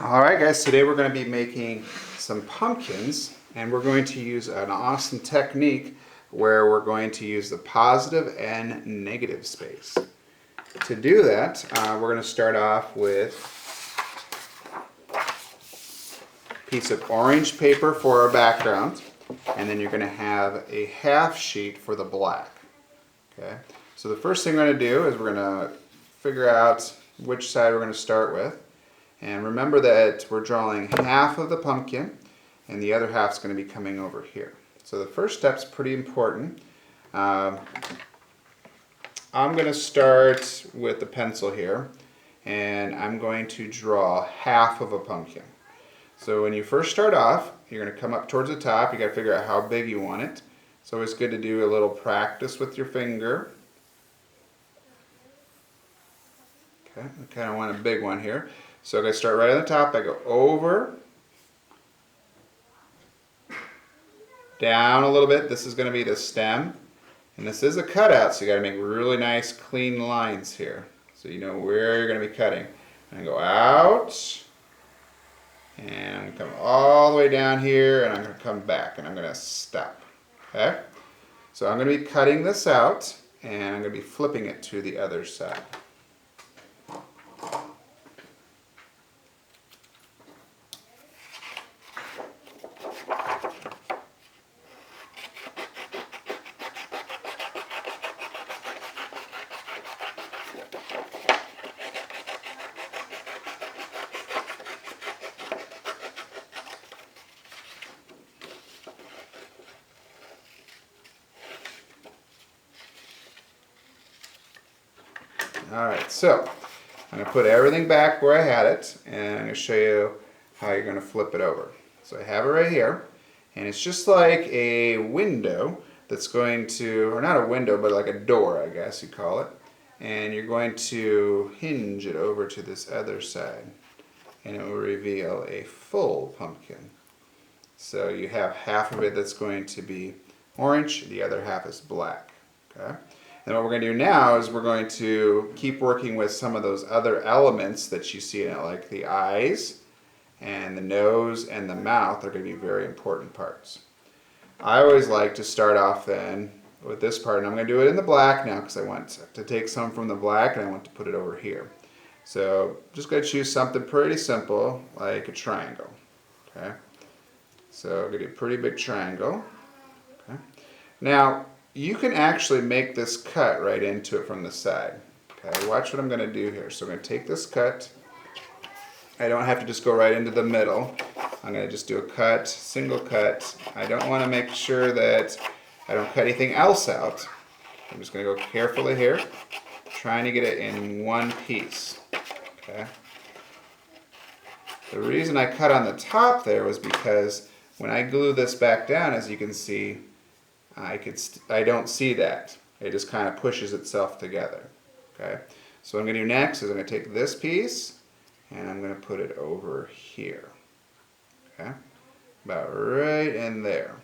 All right, guys, today we're going to be making some pumpkins, and we're going to use an awesome technique where we're going to use the positive and negative space. To do that, we're going to start off with a piece of orange paper for our background, and then you're going to have a half sheet for the black. Okay, so the first thing we're going to do is we're going to figure out which side we're going to start with. And remember that we're drawing half of the pumpkin and the other half's going to be coming over here. So the first step's pretty important. I'm going to start with the pencil here, and I'm going to draw half of a pumpkin. So when you first start off, you're going to come up towards the top. You got to figure out how big you want it. So it's good to do a little practice with your finger. Okay, I kind of want a big one here. So I'm going to start right on the top. I go over, down a little bit. This is going to be the stem. And this is a cutout, so you got to make really nice clean lines here. So you know where you're going to be cutting. And I go out, and I'm going to come all the way down here, and I'm going to come back, and I'm going to stop. Okay? So I'm going to be cutting this out, and I'm going to be flipping it to the other side. Alright, so I'm going to put everything back where I had it, and I'm going to show you how you're going to flip it over. So I have it right here, and it's just like a window that's going to, or not a window, but like a door, I guess you call it. And you're going to hinge it over to this other side, and it will reveal a full pumpkin. So you have half of it that's going to be orange, the other half is black. Okay? And what we're going to do now is we're going to keep working with some of those other elements that you see in it, like the eyes and the nose and the mouth are going to be very important parts. I always like to start off then with this part, and I'm going to do it in the black now because I want to take some from the black and I want to put it over here. So just going to choose something pretty simple like a triangle. Okay? So I'm going to do a pretty big triangle. Okay? Now, you can actually make this cut right into it from the side. Okay, watch what I'm going to do here. So I'm going to take this cut. I don't have to just go right into the middle. I'm going to just do a cut, single cut. I don't want to make sure that I don't cut anything else out. I'm just going to go carefully here, trying to get it in one piece. Okay. The reason I cut on the top there was because when I glue this back down, as you can see, I don't see that. It just kind of pushes itself together. Okay. So what I'm going to do next is I'm going to take this piece and I'm going to put it over here. Okay. About right in there.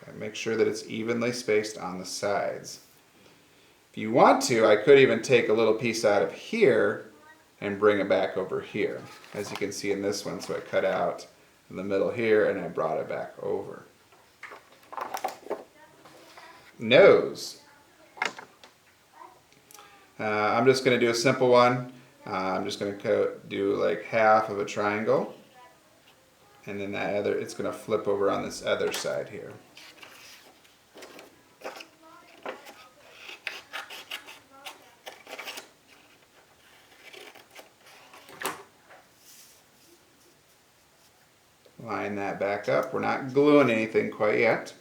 Okay. Make sure that it's evenly spaced on the sides. If you want to, I could even take a little piece out of here and bring it back over here. As you can see in this one, so I cut out in the middle here and I brought it back over. Nose. I'm just going to do a simple one. I'm just going to do like half of a triangle, and then that other, it's going to flip over on this other side here. Line that back up. We're not gluing anything quite yet.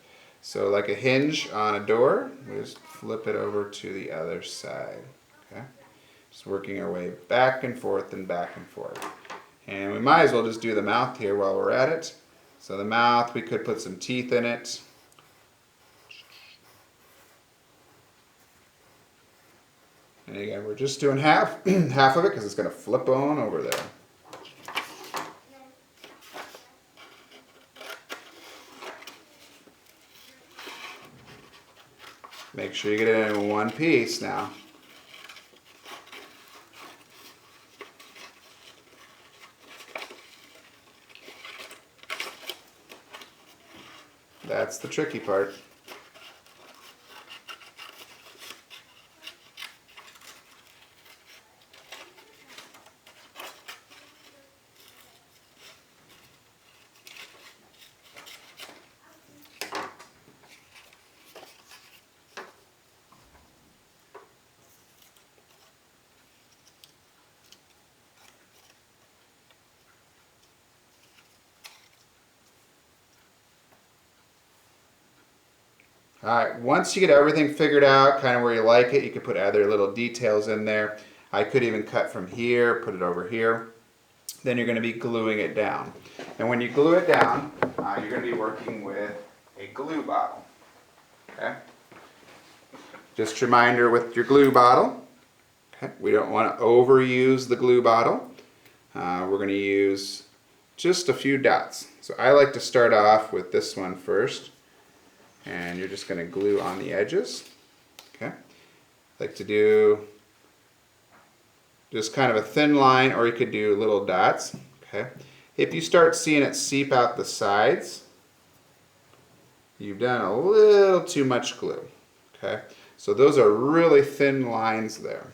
So like a hinge on a door, we just flip it over to the other side. Okay? Just working our way back and forth and back and forth. And we might as well just do the mouth here while we're at it. So the mouth, we could put some teeth in it. And again, we're just doing half, half of it because it's going to flip on over there. Make sure you get it in one piece now. That's the tricky part. Alright, once you get everything figured out, kind of where you like it, you can put other little details in there. I could even cut from here, put it over here. Then you're going to be gluing it down. And when you glue it down, you're going to be working with a glue bottle. Okay? Just a reminder with your glue bottle, okay, we don't want to overuse the glue bottle. We're going to use just a few dots. So I like to start off with this one first. And you're just going to glue on the edges. Okay. I like to do just kind of a thin line, or you could do little dots. Okay. If you start seeing it seep out the sides, you've done a little too much glue. Okay. So those are really thin lines there.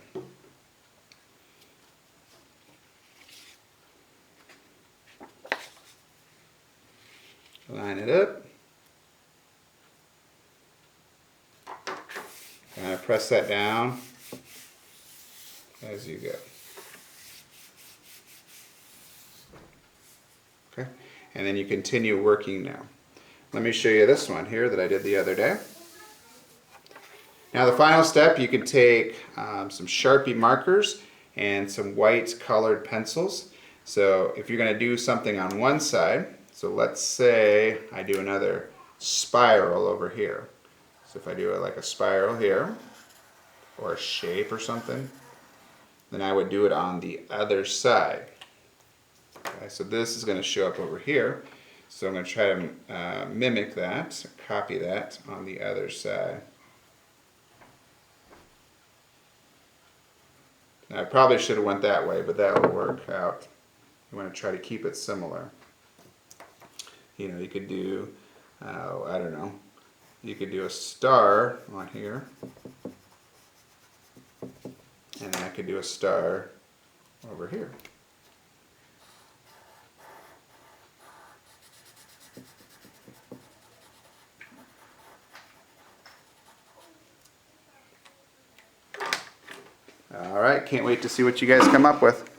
Line it up. Kind of press that down as you go. Okay, and then you continue working now. Let me show you this one here that I did the other day. Now the final step, you can take some Sharpie markers and some white colored pencils. So if you're going to do something on one side, so let's say I do another spiral over here. So if I do it like a spiral here, or a shape or something, then I would do it on the other side. Okay, so this is going to show up over here. So I'm going to try to mimic that, copy that on the other side. Now I probably should have went that way, but that will work out. You want to try to keep it similar. You know, you could do, I don't know, you could do a star on here, and then I could do a star over here. All right, can't wait to see what you guys come up with.